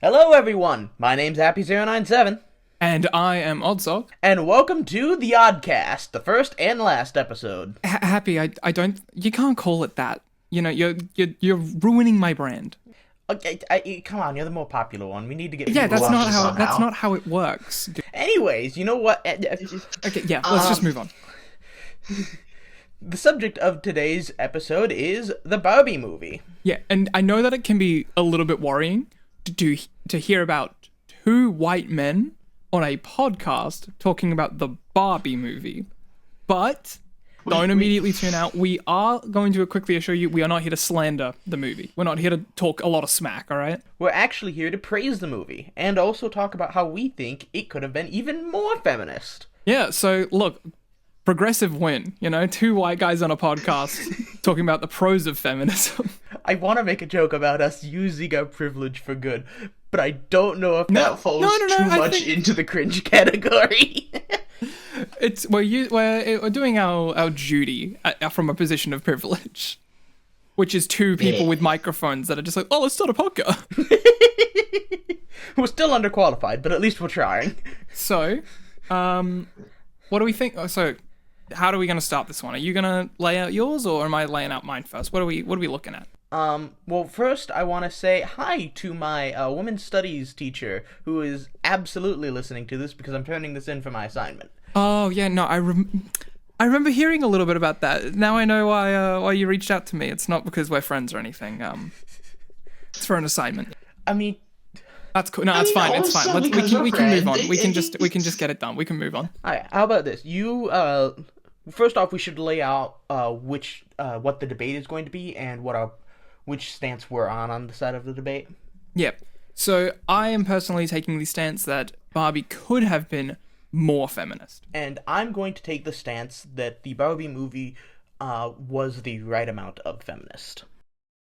Hello everyone, my name's Happy097, And I am Oddsock. and welcome to the OddCast, the first and last episode. Happy, I don't. You can't call it that. You know, you're ruining my brand. Okay, come on, you're the more popular one. We need to get Yeah, people watching somehow. that's not how it works. Anyways, you know what? Okay, yeah, let's just move on. The subject of today's episode is the Barbie movie. Yeah, and I know that it can be a little bit worrying to hear about two white men on a podcast talking about the Barbie movie, but don't immediately tune out. We are going to quickly assure you we are not here to slander the movie. We're not here to talk a lot of smack, all right? We're actually here to praise the movie, and also talk about how we think it could have been even more feminist. Yeah, so look, progressive win, you know, two white guys on a podcast talking about the pros of feminism. I want to make a joke about us using our privilege for good, but I don't know if that falls too much into the cringe category. It's we're doing our duty from a position of privilege, which is two people with microphones that are just like, oh, let's start a podcast. We're still underqualified, but at least we're trying. So, what do we think? So, how are we going to start this one? Are you going to lay out yours, or am I laying out mine first? What are we looking at? Well, first I want to say hi to my women's studies teacher, who is absolutely listening to this because I'm turning this in for my assignment. Oh yeah, no, I remember hearing a little bit about that. Now I know why you reached out to me. It's not because we're friends or anything. It's for an assignment. I mean, that's cool. No, it's fine. It's fine. We can move on. We can just get it done. We can move on. All right, how about this? First off, we should lay out what the debate is going to be and which stance we're on the side of the debate. Yep. So I am personally taking the stance that Barbie could have been more feminist. And I'm going to take the stance that the Barbie movie was the right amount of feminist.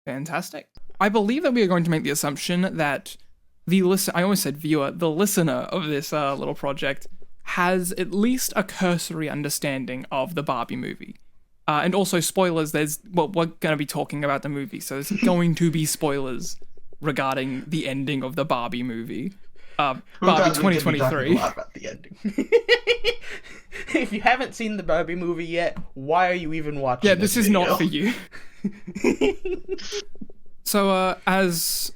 Fantastic. I believe that we are going to make the assumption that the I almost said viewer, the listener of this little project has at least a cursory understanding of the Barbie movie. And also spoilers, we're going to be talking about the movie, so there's going to be spoilers regarding the ending of the Barbie movie. Barbie 2023. A lot about the ending. If you haven't seen the Barbie movie yet, why are you even watching? Yeah, this is not for you. So, as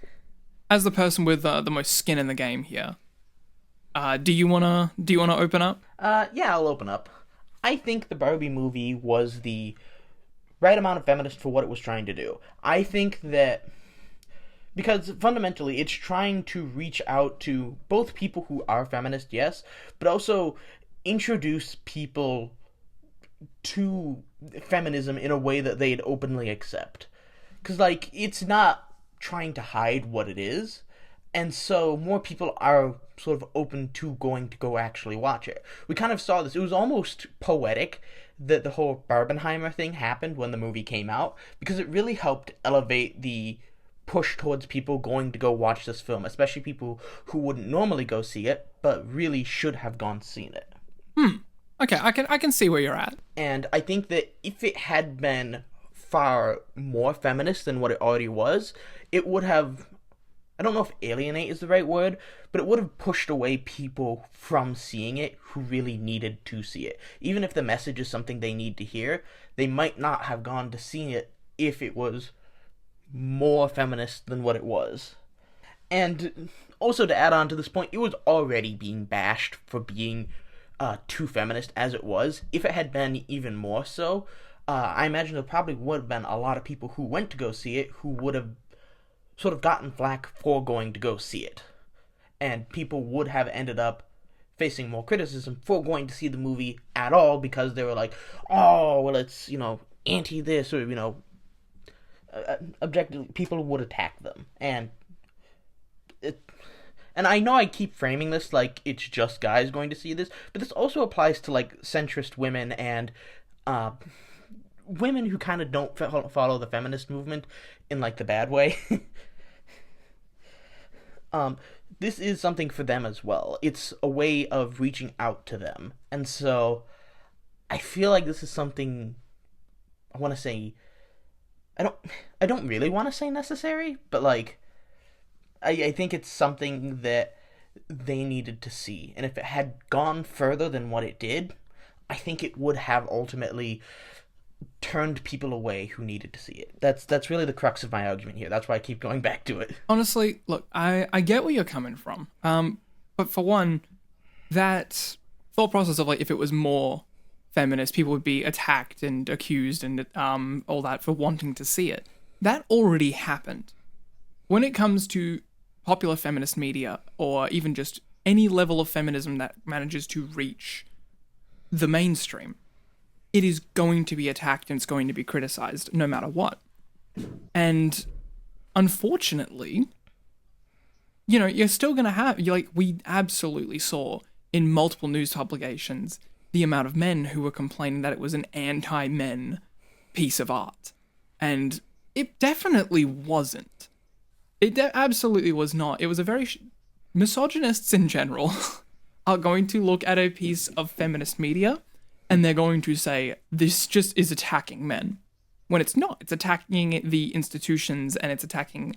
the person with the most skin in the game here, do you wanna open up? Yeah, I'll open up. I think the Barbie movie was the right amount of feminist for what it was trying to do. I think that because fundamentally it's trying to reach out to both people who are feminist, yes, but also introduce people to feminism in a way that they'd openly accept. Because, like, it's not trying to hide what it is, and so more people are sort of open to going to go actually watch it. We kind of saw this. It was almost poetic that the whole Barbenheimer thing happened when the movie came out, because it really helped elevate the push towards people going to go watch this film, especially people who wouldn't normally go see it, but really should have gone seen it. Okay, I can see where you're at. And I think that if it had been far more feminist than what it already was, it would have, I don't know if alienate is the right word, but it would have pushed away people from seeing it who really needed to see it. Even if the message is something they need to hear, they might not have gone to see it if it was more feminist than what it was. And also to add on to this point, it was already being bashed for being too feminist as it was. If it had been even more so, I imagine there probably would have been a lot of people who went to go see it who would have sort of gotten flack for going to go see it. And people would have ended up facing more criticism for going to see the movie at all because they were like, oh, well, it's, anti this, or, objectively, people would attack them. And I know I keep framing this like it's just guys going to see this, but this also applies to, like, centrist women and women who kind of don't follow the feminist movement in, like, the bad way. This is something for them as well. It's a way of reaching out to them. And so I feel like this is something I want to say, I don't really want to say necessary, but, like, I think it's something that they needed to see. And if it had gone further than what it did, I think it would have ultimately turned people away who needed to see it. That's really the crux of my argument here. That's why I keep going back to it. Honestly, look, I get where you're coming from. But for one, that thought process of like if it was more feminist, people would be attacked and accused and all that for wanting to see it. That already happened. When it comes to popular feminist media, or even just any level of feminism that manages to reach the mainstream, it is going to be attacked and it's going to be criticized no matter what. And unfortunately, you know, you're still going to have, we absolutely saw in multiple news publications the amount of men who were complaining that it was an anti-men piece of art. And it definitely wasn't. It absolutely was not. It was a very... misogynists in general are going to look at a piece of feminist media and they're going to say, this just is attacking men. When it's not. It's attacking the institutions and it's attacking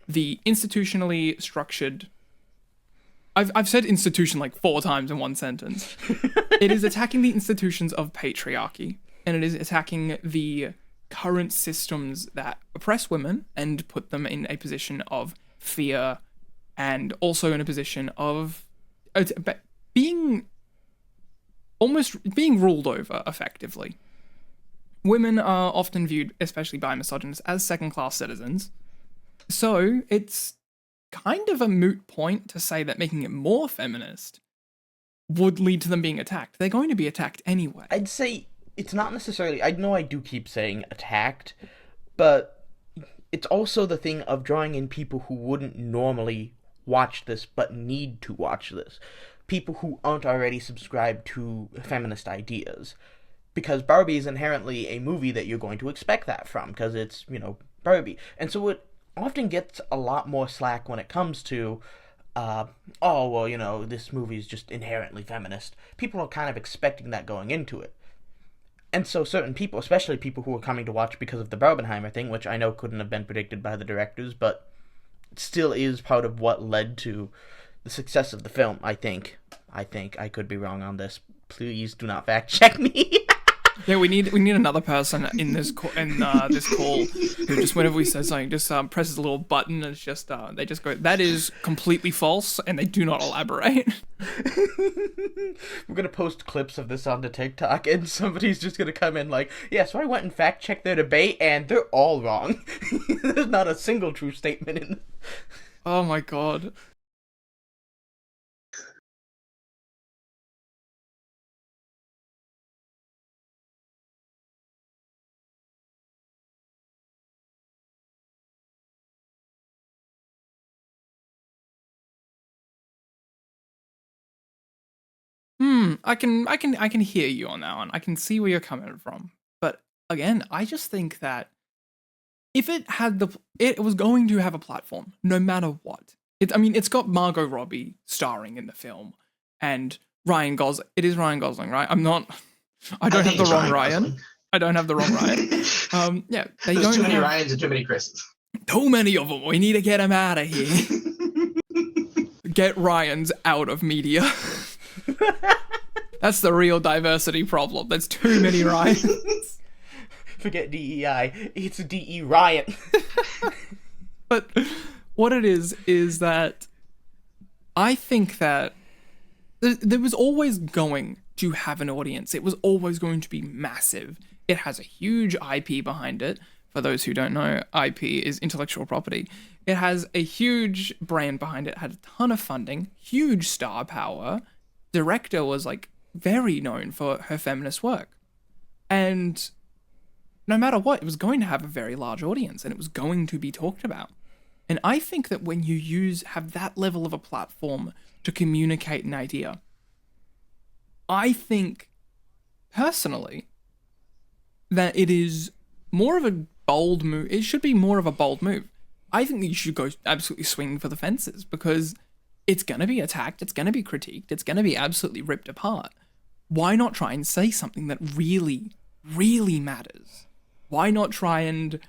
the institutionally structured... I've said institution like 4 times in one sentence. It is attacking the institutions of patriarchy, and it is attacking the current systems that oppress women and put them in a position of fear, and also in a position of being ruled over effectively. Women are often viewed, especially by misogynists, as second-class citizens. So it's kind of a moot point to say that making it more feminist would lead to them being attacked. They're going to be attacked anyway. I'd say it's not necessarily... I know I do keep saying attacked, but it's also the thing of drawing in people who wouldn't normally watch this but need to watch this. People who aren't already subscribed to feminist ideas. Because Barbie is inherently a movie that you're going to expect that from, because it's, Barbie. And so it often gets a lot more slack when it comes to, this movie is just inherently feminist. People are kind of expecting that going into it. And so certain people, especially people who are coming to watch because of the Barbenheimer thing, which I know couldn't have been predicted by the directors, but still is part of what led to the success of the film, I think. I could be wrong on this. Please do not fact check me. Yeah, we need another person in this call who just whenever we say something just presses a little button and it's just they just go, that is completely false, and they do not elaborate. We're gonna post clips of this onto TikTok and somebody's just gonna come in like, yeah, so I went and fact checked their debate and they're all wrong. There's not a single true statement in. Oh my god. I can hear you on that one. I can see where you're coming from. But again, I just think that if it was going to have a platform, no matter what. It's got Margot Robbie starring in the film, and Ryan Gosling. It is Ryan Gosling, right? I don't have the wrong Ryan. I don't have the wrong Ryan. Yeah, There's too many Ryans and too many Chris's. Too many of them. We need to get them out of here. Get Ryans out of media. That's the real diversity problem. There's too many Ryans. Forget DEI. It's DE Ryan. But what it is that I think that there was always going to have an audience. It was always going to be massive. It has a huge IP behind it. For those who don't know, IP is intellectual property. It has a huge brand behind it, had a ton of funding, huge star power. Director was very known for her feminist work. And no matter what, it was going to have a very large audience and it was going to be talked about. And I think that when you have that level of a platform to communicate an idea, I think personally that it is more of a bold move. It should be more of a bold move. I think that you should go absolutely swing for the fences because it's going to be attacked, it's going to be critiqued, it's going to be absolutely ripped apart. Why not try and say something that really, really matters? Why not try and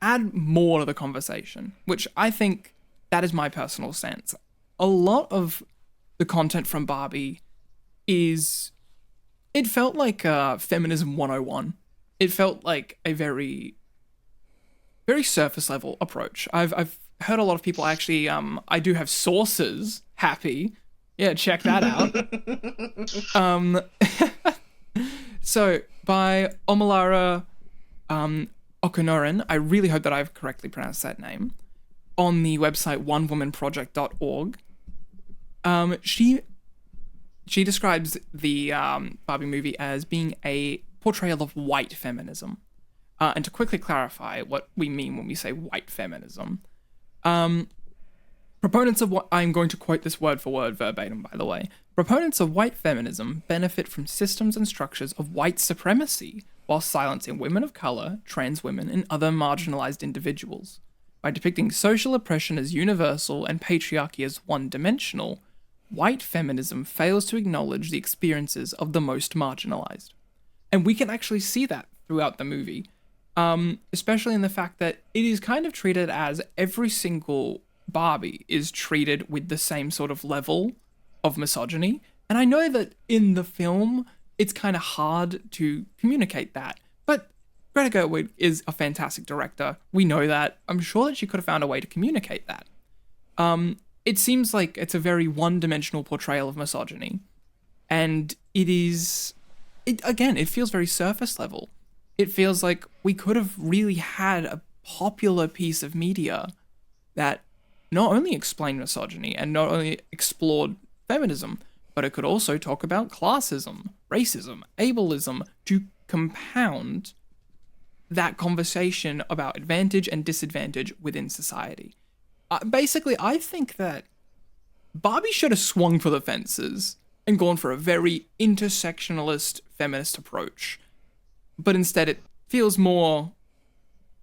add more to the conversation? Which I think that is my personal stance. A lot of the content from Barbie it felt like feminism 101. It felt like a very, very surface level approach. I've heard a lot of people actually, I do have sources happy. Yeah, check that out. So by Omalara Okunoren, I really hope that I've correctly pronounced that name, on the website onewomanproject.org, she describes the Barbie movie as being a portrayal of white feminism. And to quickly clarify what we mean when we say white feminism, proponents of what I'm going to quote this word for word verbatim, by the way. Proponents of white feminism benefit from systems and structures of white supremacy while silencing women of color, trans women, and other marginalized individuals. By depicting social oppression as universal and patriarchy as one-dimensional, white feminism fails to acknowledge the experiences of the most marginalized. And we can actually see that throughout the movie, especially in the fact that it is kind of treated as every single Barbie is treated with the same sort of level of misogyny. And I know that in the film, it's kind of hard to communicate that. But Greta Gerwig is a fantastic director. We know that. I'm sure that she could have found a way to communicate that. It seems like it's a very one-dimensional portrayal of misogyny. And it feels very surface level. It feels like we could have really had a popular piece of media that not only explained misogyny and not only explored feminism, but it could also talk about classism, racism, ableism, to compound that conversation about advantage and disadvantage within society. Basically, I think that Barbie should have swung for the fences and gone for a very intersectionalist feminist approach. But instead it feels more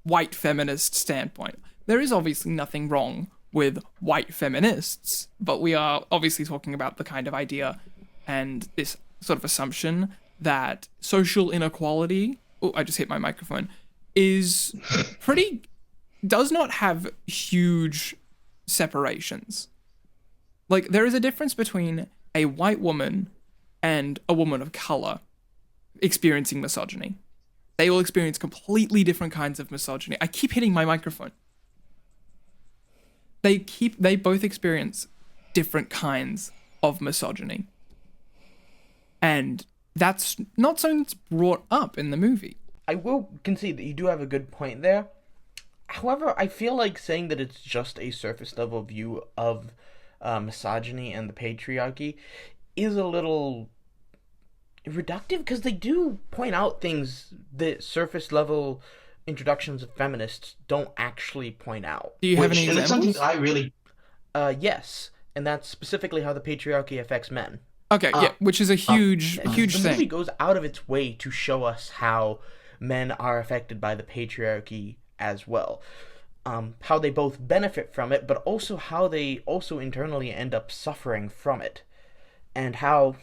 white feminist standpoint. There is obviously nothing wrong with white feminists, but we are obviously talking about the kind of idea and this sort of assumption that social inequality, oh, I just hit my microphone, does not have huge separations. Like, there is a difference between a white woman and a woman of color experiencing misogyny. They will experience completely different kinds of misogyny. I keep hitting my microphone. They both experience different kinds of misogyny. And that's not something that's brought up in the movie. I will concede that you do have a good point there. However, I feel like saying that it's just a surface level view of misogyny and the patriarchy is a little reductive, because they do point out things that surface level introductions of feminists don't actually point out. Do you have any and examples? it's something I really... Yes, and that's specifically how the patriarchy affects men. Okay, yeah, which is a huge The movie thing. goes out of its way to show us how men are affected by the patriarchy as well. How they both benefit from it, but also how they also internally end up suffering from it. And how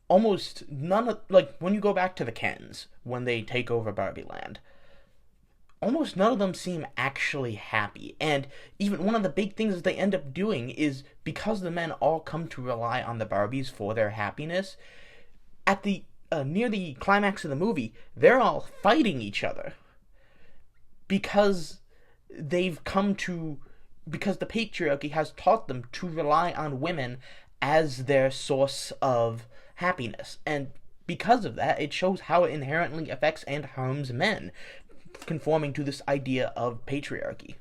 almost none of, like, when you go back to the Kens, when they take over Barbie Land, almost none of them seem actually happy. And even one of the big things that they end up doing is, because the men all come to rely on the Barbies for their happiness, at the near the climax of the movie, they're all fighting each other. Because the patriarchy has taught them to rely on women as their source of happiness. And because of that, it shows how it inherently affects and harms men, conforming to this idea of patriarchy,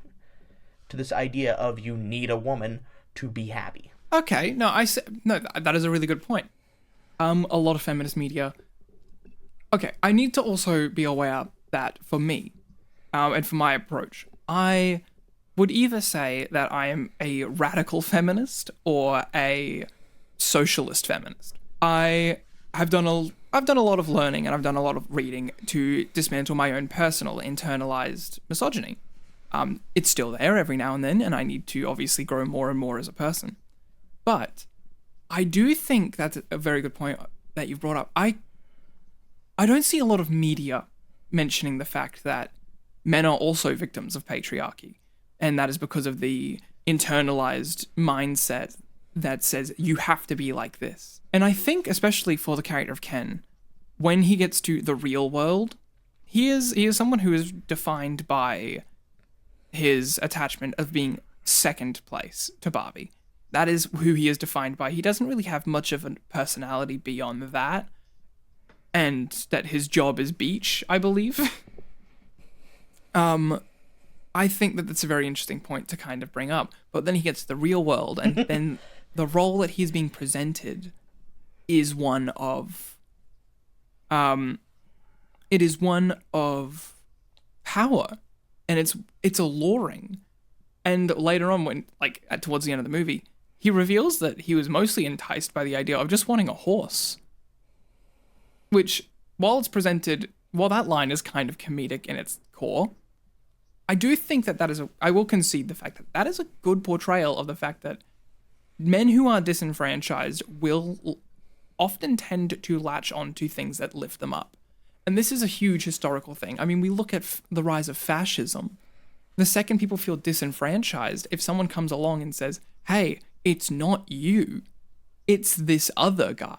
to this idea of you need a woman to be happy. Okay, that is a really good point. A lot of feminist media. Okay, I need to also be aware that for me, and for my approach, I would either say that I am a radical feminist or a socialist feminist. I've done a lot of learning and I've done a lot of reading to dismantle my own personal internalized misogyny. It's still there every now and then, and I need to obviously grow more and more as a person. But I do think that's a very good point that you've brought up. I don't see a lot of media mentioning the fact that men are also victims of patriarchy, and that is because of the internalized mindset that says you have to be like this. And I think, especially for the character of Ken, when he gets to the real world, he is someone who is defined by his attachment of being second place to Barbie. That is who he is defined by. He doesn't really have much of a personality beyond that, and that his job is beach, I believe. I think that that's a very interesting point to kind of bring up. But then he gets to the real world, and then the role that he's being presented is one of it is one of power, and it's alluring. And later on, when towards the end of the movie, he reveals that he was mostly enticed by the idea of just wanting a horse. Which, while that line is kind of comedic in its core, I do think that I will concede the fact that is a good portrayal of the fact that men who are disenfranchised will often tend to latch on to things that lift them up. And this is a huge historical thing. I mean, we look at the rise of fascism. The second people feel disenfranchised, if someone comes along and says, hey, it's not you, it's this other guy,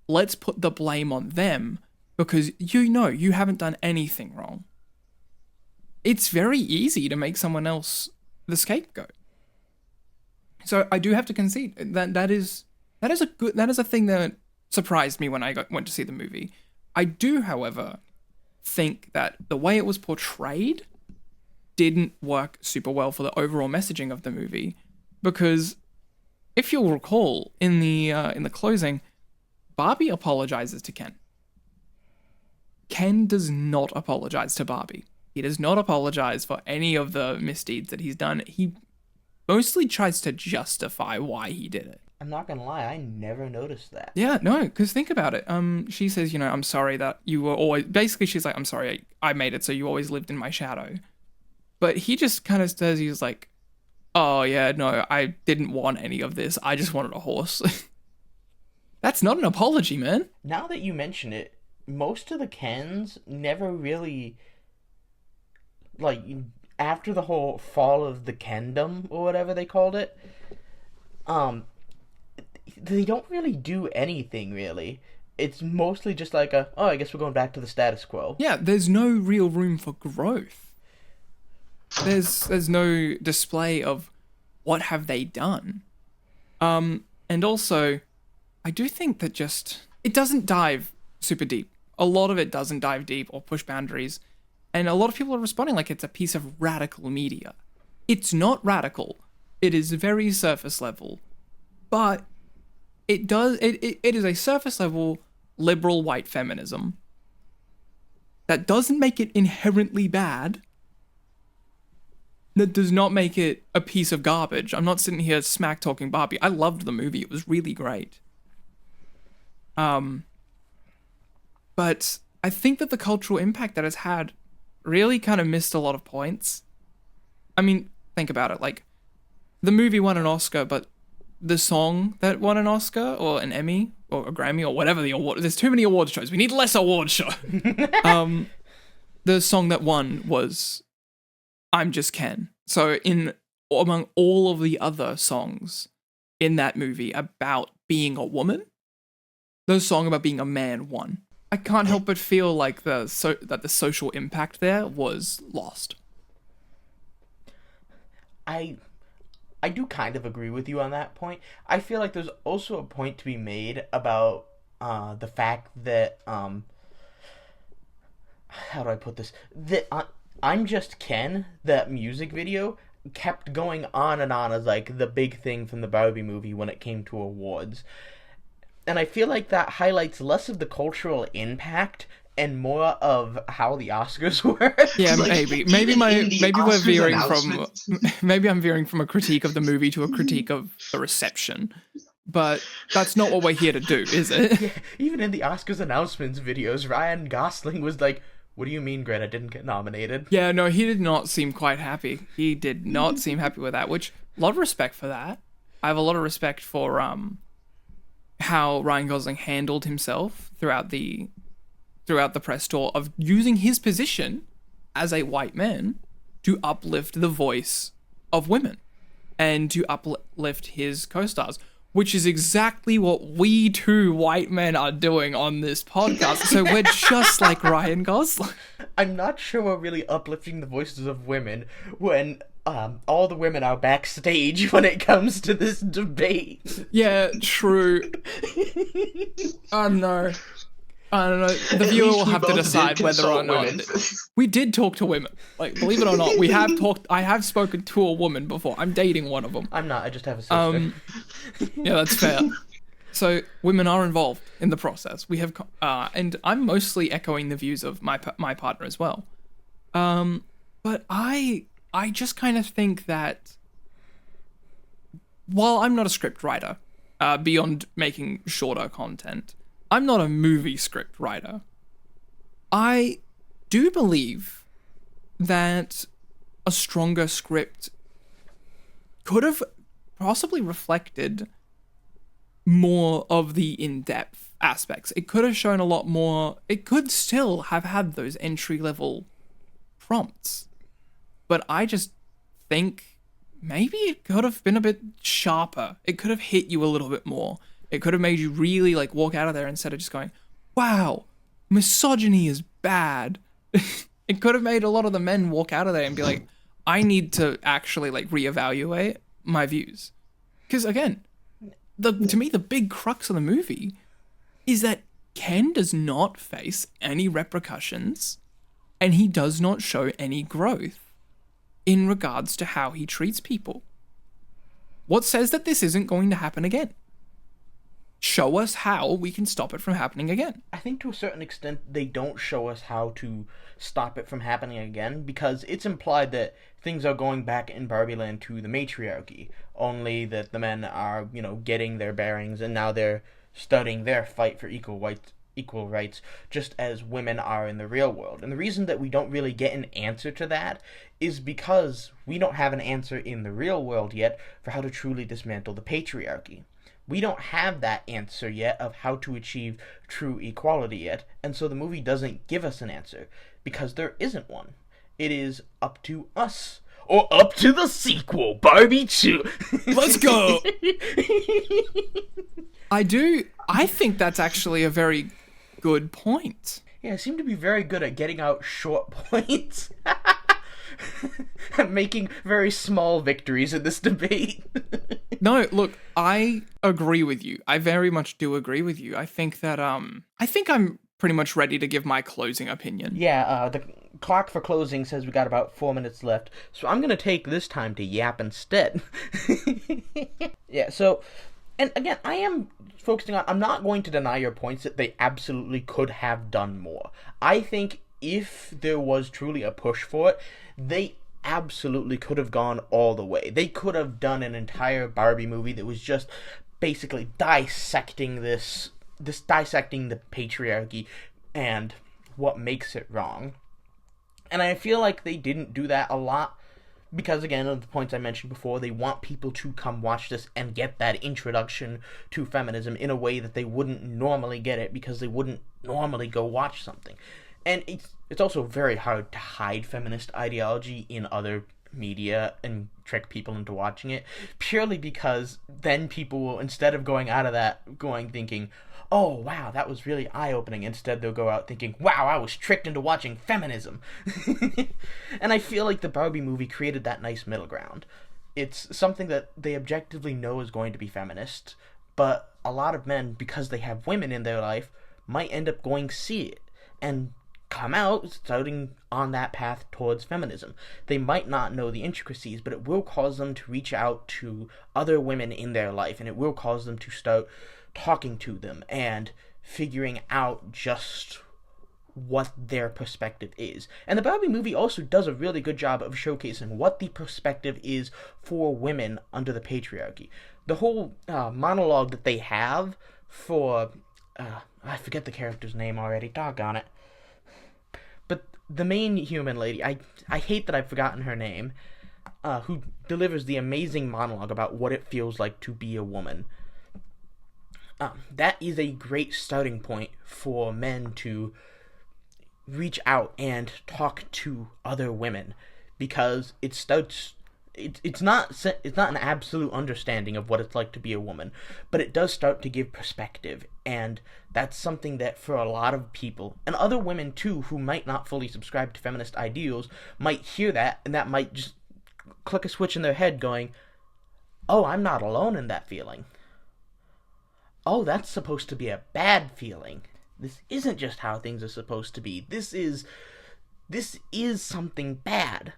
let's put the blame on them because you haven't done anything wrong. It's very easy to make someone else the scapegoat. So I do have to concede that is a thing that surprised me when I went to see the movie. I do, however, think that the way it was portrayed didn't work super well for the overall messaging of the movie, because if you'll recall in the closing, Barbie apologizes to Ken. Ken does not apologize to Barbie. He does not apologize for any of the misdeeds that he's done. He mostly tries to justify why he did it. I'm not gonna lie, I never noticed that. Yeah, no, because think about it. She says, I'm sorry that you were always... Basically, she's like, I'm sorry I made it so you always lived in my shadow. But he just kind of says, he's like, oh yeah, no, I didn't want any of this. I just wanted a horse. That's not an apology, man. Now that you mention it, most of the Kens never really... after the whole fall of the Kendom, or whatever they called it, they don't really do anything, really. It's mostly just like I guess we're going back to the status quo. Yeah, there's no real room for growth. There's no display of what have they done. And also, I do think that it doesn't dive super deep. A lot of it doesn't dive deep or push boundaries. And a lot of people are responding like it's a piece of radical media. It's not radical. It is very surface level. But it is a surface level liberal white feminism that doesn't make it inherently bad. That does not make it a piece of garbage. I'm not sitting here smack talking Barbie. I loved the movie. It was really great. But I think that the cultural impact that it's had really kind of missed a lot of points. I mean, think about it. The movie won an Oscar, but the song that won an Oscar or an Emmy or a Grammy or whatever the award... There's too many award shows. We need less award show. The song that won was I'm Just Ken. So among all of the other songs in that movie about being a woman, the song about being a man won. I can't help but feel like that the social impact there was lost. I do kind of agree with you on that point. I feel like there's also a point to be made about the fact that how do I put this? That I'm Just Ken, that music video, kept going on and on as the big thing from the Barbie movie when it came to awards. And I feel like that highlights less of the cultural impact and more of how the Oscars were. Yeah, maybe we're veering from maybe I'm veering from a critique of the movie to a critique of the reception. But that's not what we're here to do, is it? Yeah, even in the Oscars announcements videos, Ryan Gosling was like, "What do you mean Greta didn't get nominated?" Yeah, no, he did not seem quite happy. He did not seem happy with that, which a lot of respect for that. I have a lot of respect for how Ryan Gosling handled himself throughout the press tour of using his position as a white man to uplift the voice of women. and to uplift his co-stars, which is exactly what we two white men are doing on this podcast. So we're just like Ryan Gosling. I'm not sure we're really uplifting the voices of women when all the women are backstage when it comes to this debate. Yeah, true. I don't know. The viewer will have to decide whether or not. We did talk to women. Like, believe it or not, I have spoken to a woman before. I'm dating one of them. I'm not, I just have a sister. Yeah, that's fair. So, women are involved in the process. We have, and I'm mostly echoing the views of my partner as well. But I just kind of think that while I'm not a script writer, beyond making shorter content, I'm not a movie script writer. I do believe that a stronger script could have possibly reflected more of the in-depth aspects. It could have shown a lot more. It could still have had those entry-level prompts. But I just think maybe it could have been a bit sharper. It could have hit you a little bit more. It could have made you really, like, walk out of there instead of just going, wow, misogyny is bad. It could have made a lot of the men walk out of there and be like, I need to actually, like, reevaluate my views. Because, again, to me, the big crux of the movie is that Ken does not face any repercussions and he does not show any growth in regards to how he treats people. What says that this isn't going to happen again? Show us how we can stop it from happening again. I think to a certain extent they don't show us how to stop it from happening again, because it's implied that things are going back in Barbie Land to the matriarchy, only that the men are, getting their bearings and now they're studying their fight for equal rights, just as women are in the real world. And the reason that we don't really get an answer to that is because we don't have an answer in the real world yet for how to truly dismantle the patriarchy. We don't have that answer yet of how to achieve true equality yet, and so the movie doesn't give us an answer, because there isn't one. It is up to us, or up to the sequel, Barbie 2. Let's go! I think that's actually a very good point. Yeah, I seem to be very good at getting out short points. Making very small victories in this debate. No, look, I agree with you. I very much do agree with you. I think that I'm pretty much ready to give my closing opinion. Yeah, the clock for closing says we got about 4 minutes left, so I'm gonna take this time to yap instead. Yeah, so, and again, I am focusing on, I'm not going to deny your points that they absolutely could have done more. I think if there was truly a push for it, they absolutely could have gone all the way. They could have done an entire Barbie movie that was just basically dissecting dissecting the patriarchy and what makes it wrong. And I feel like they didn't do that a lot because, again, of the points I mentioned before, they want people to come watch this and get that introduction to feminism in a way that they wouldn't normally get it because they wouldn't normally go watch something. And it's also very hard to hide feminist ideology in other media and trick people into watching it, purely because then people will, instead of going out of that thinking, oh wow, that was really eye-opening, instead they'll go out thinking, wow, I was tricked into watching feminism. And I feel like the Barbie movie created that nice middle ground. It's something that they objectively know is going to be feminist, but a lot of men, because they have women in their life, might end up going see it and come out starting on that path towards feminism. They might not know the intricacies, but it will cause them to reach out to other women in their life, and it will cause them to start talking to them and figuring out just what their perspective is. And the Barbie movie also does a really good job of showcasing what the perspective is for women under the patriarchy. The whole monologue that they have for I forget the character's name already, doggone it. But the main human lady, I hate that I've forgotten her name, who delivers the amazing monologue about what it feels like to be a woman. That is a great starting point for men to reach out and talk to other women, because it starts it's not an absolute understanding of what it's like to be a woman, but it does start to give perspective, and that's something that for a lot of people, and other women too, who might not fully subscribe to feminist ideals, might hear that, and that might just click a switch in their head going, oh, I'm not alone in that feeling. Oh, that's supposed to be a bad feeling. This isn't just how things are supposed to be. This is something bad.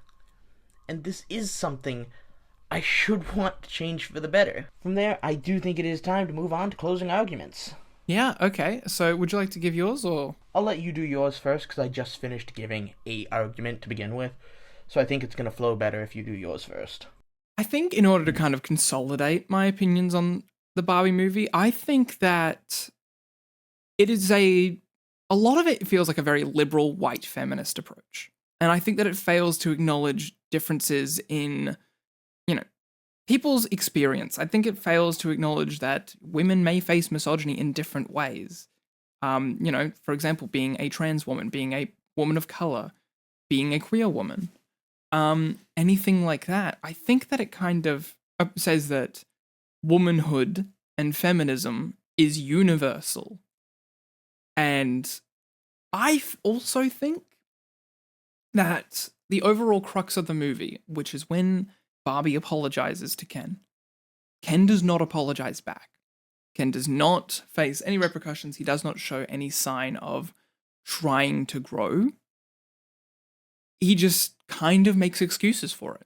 And this is something I should want to change for the better. From there, I do think it is time to move on to closing arguments. Yeah, okay. So would you like to give yours, or? I'll let you do yours first, because I just finished giving a argument to begin with. So I think it's going to flow better if you do yours first. I think in order to kind of consolidate my opinions on the Barbie movie, I think that it is a lot of it feels like a very liberal white feminist approach. And I think that it fails to acknowledge differences in, people's experience. I think it fails to acknowledge that women may face misogyny in different ways. For example, being a trans woman, being a woman of color, being a queer woman, anything like that. I think that it kind of says that womanhood and feminism is universal. And I also think that the overall crux of the movie, which is when Barbie apologizes to Ken does not apologize back. Ken does not face any repercussions. He does not show any sign of trying to grow. He just kind of makes excuses for it.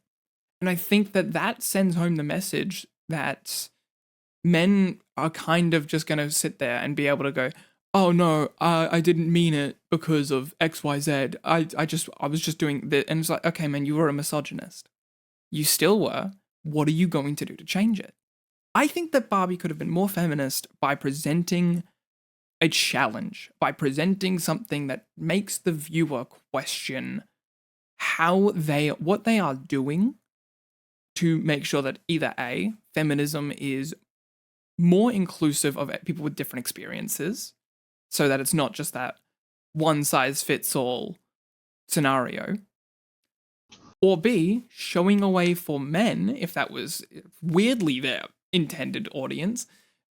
And I think that sends home the message that men are kind of just going to sit there and be able to go, oh no, I didn't mean it because of XYZ. I was just doing that. And it's like, okay, man, you were a misogynist. You still were. What are you going to do to change it? I think that Barbie could have been more feminist by presenting a challenge, by presenting something that makes the viewer question what they are doing to make sure that either A, feminism is more inclusive of people with different experiences, so that it's not just that one-size-fits-all scenario. Or B, showing a way for men, if that was weirdly their intended audience,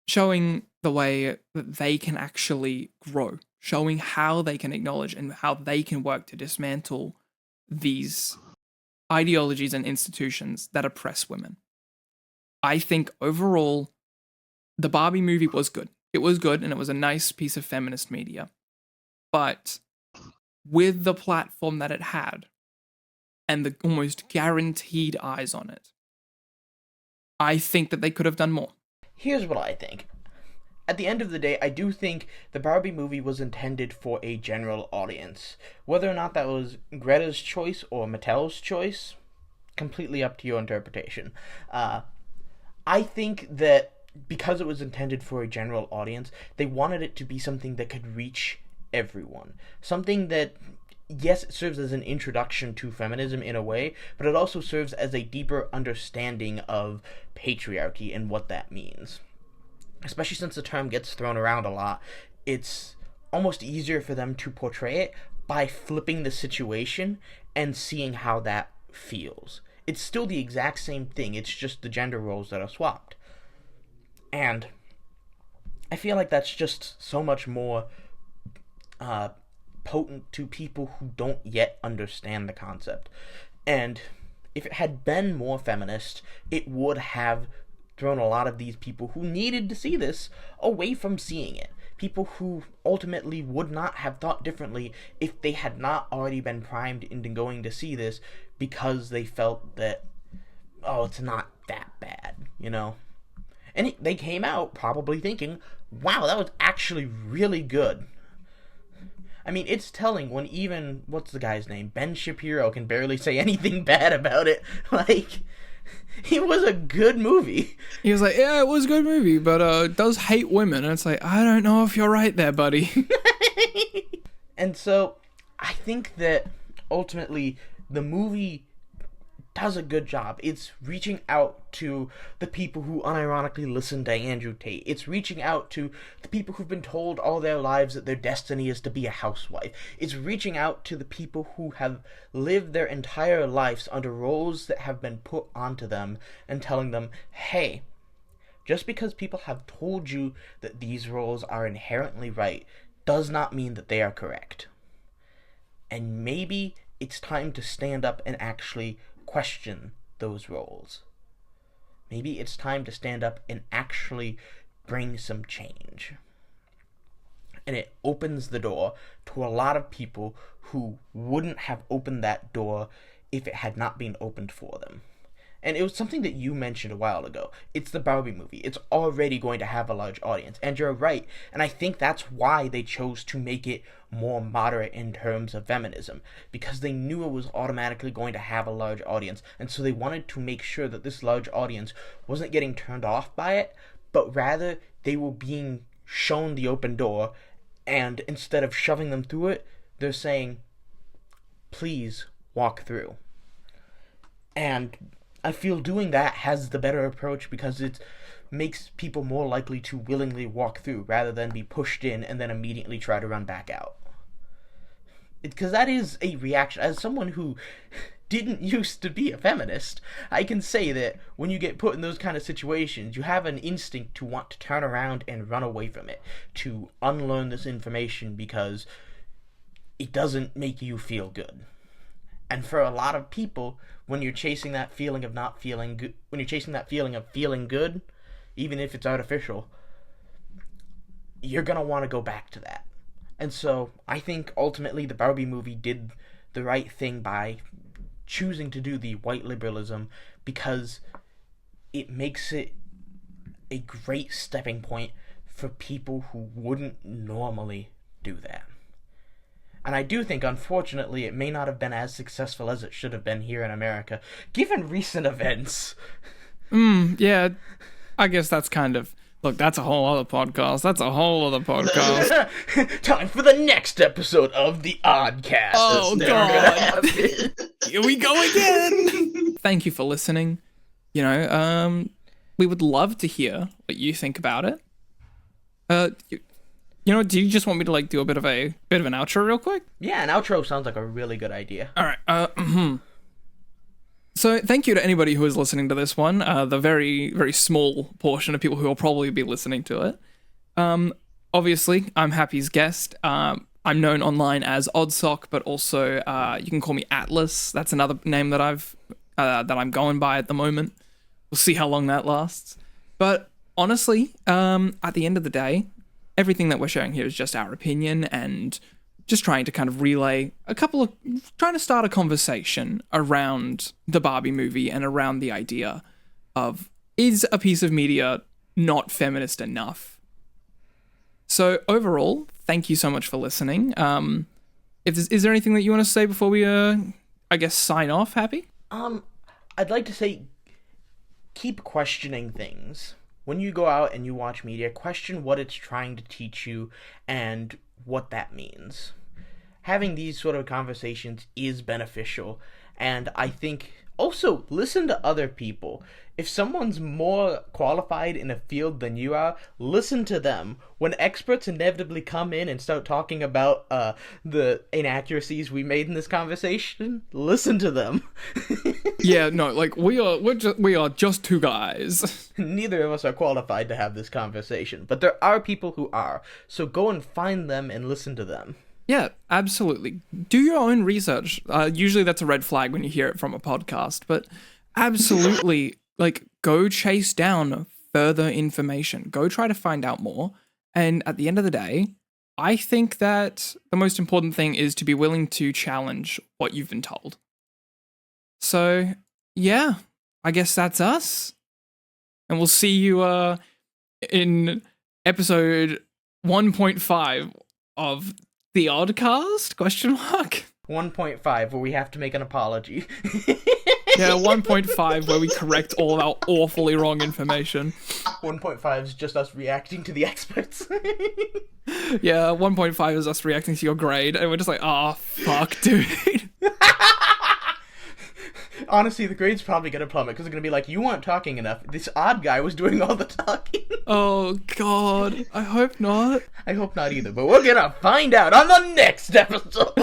showing the way that they can actually grow, showing how they can acknowledge and how they can work to dismantle these ideologies and institutions that oppress women. I think overall, the Barbie movie was good. It was good, and it was a nice piece of feminist media. But with the platform that it had, and the almost guaranteed eyes on it, I think that they could have done more. Here's what I think. At the end of the day, I do think the Barbie movie was intended for a general audience. Whether or not that was Greta's choice or Mattel's choice, completely up to your interpretation. I think that because it was intended for a general audience, they wanted it to be something that could reach everyone. Something that, yes, it serves as an introduction to feminism in a way, but it also serves as a deeper understanding of patriarchy and what that means. Especially since the term gets thrown around a lot, it's almost easier for them to portray it by flipping the situation and seeing how that feels. It's still the exact same thing, it's just the gender roles that are swapped. And I feel like that's just so much more potent to people who don't yet understand the concept. And if it had been more feminist, it would have thrown a lot of these people who needed to see this away from seeing it. People who ultimately would not have thought differently if they had not already been primed into going to see this because they felt that, oh, it's not that bad, And they came out probably thinking, wow, that was actually really good. I mean, it's telling when even, what's the guy's name? Ben Shapiro can barely say anything bad about it. It was a good movie. He was like, yeah, it was a good movie, but it does hate women. And it's like, I don't know if you're right there, buddy. And so, I think that ultimately, the movie does a good job. It's reaching out to the people who unironically listen to Andrew Tate. It's reaching out to the people who've been told all their lives that their destiny is to be a housewife. It's reaching out to the people who have lived their entire lives under roles that have been put onto them and telling them, hey, just because people have told you that these roles are inherently right does not mean that they are correct. And maybe it's time to stand up and actually question those roles. Maybe it's time to stand up and actually bring some change. And it opens the door to a lot of people who wouldn't have opened that door if it had not been opened for them. And it was something that you mentioned a while ago. It's the Barbie movie. It's already going to have a large audience. And you're right. And I think that's why they chose to make it more moderate in terms of feminism. Because they knew it was automatically going to have a large audience. And so they wanted to make sure that this large audience wasn't getting turned off by it, but rather they were being shown the open door. And instead of shoving them through it, they're saying, please walk through. And I feel doing that has the better approach because it makes people more likely to willingly walk through rather than be pushed in and then immediately try to run back out. Because that is a reaction. As someone who didn't used to be a feminist, I can say that when you get put in those kind of situations, you have an instinct to want to turn around and run away from it, to unlearn this information because it doesn't make you feel good. And for a lot of people, when you're chasing that feeling of not feeling good, when you're chasing that feeling of feeling good, even if it's artificial, you're going to want to go back to that. And so I think ultimately the Barbie movie did the right thing by choosing to do the white liberalism because it makes it a great stepping point for people who wouldn't normally do that. And I do think, unfortunately, it may not have been as successful as it should have been here in America, given recent events. Yeah, I guess that's kind of... Look, that's a whole other podcast. That's a whole other podcast. Time for the next episode of the OddCast. Oh, God. Here we go again. Thank you for listening. We would love to hear what you think about it. Do you just want me to do a bit of an outro real quick? Yeah, an outro sounds like a really good idea. All right. So thank you to anybody who is listening to this one. The very, very small portion of people who will probably be listening to it. Obviously, I'm Happy's guest. I'm known online as Oddsock, but also you can call me Atlas. That's another name that I'm going by at the moment. We'll see how long that lasts. But honestly, at the end of the day, everything that we're sharing here is just our opinion and just trying to kind of relay trying to start a conversation around the Barbie movie and around the idea of, is a piece of media not feminist enough? So overall, thank you so much for listening. Is there anything that you want to say before we, sign off, Happy? I'd like to say, keep questioning things. When you go out and you watch media, question what it's trying to teach you and what that means. Having these sort of conversations is beneficial, and I think also listen to other people. If someone's more qualified in a field than you are, listen to them. When experts inevitably come in and start talking about the inaccuracies we made in this conversation, listen to them. Yeah, no, we are just two guys. Neither of us are qualified to have this conversation, but there are people who are. So go and find them and listen to them. Yeah, absolutely. Do your own research. Usually that's a red flag when you hear it from a podcast, but absolutely, go chase down further information. Go try to find out more. And at the end of the day, I think that the most important thing is to be willing to challenge what you've been told. So, yeah, I guess that's us. And we'll see you in episode 1.5 of The OddCast? 1.5, where we have to make an apology. Yeah, 1.5, where we correct all of our awfully wrong information. 1.5 is just us reacting to the experts. Yeah, 1.5 is us reacting to your grade, and we're just like, fuck, dude. Honestly, the grade's probably gonna plummet because they're gonna be like, you weren't talking enough. This odd guy was doing all the talking. Oh God, I hope not. I hope not either, but we're gonna find out on the next episode.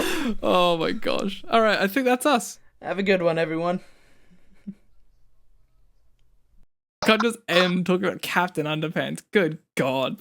Oh my gosh. All right, I think that's us. Have a good one, everyone. Can't just end talking about Captain Underpants. Good God.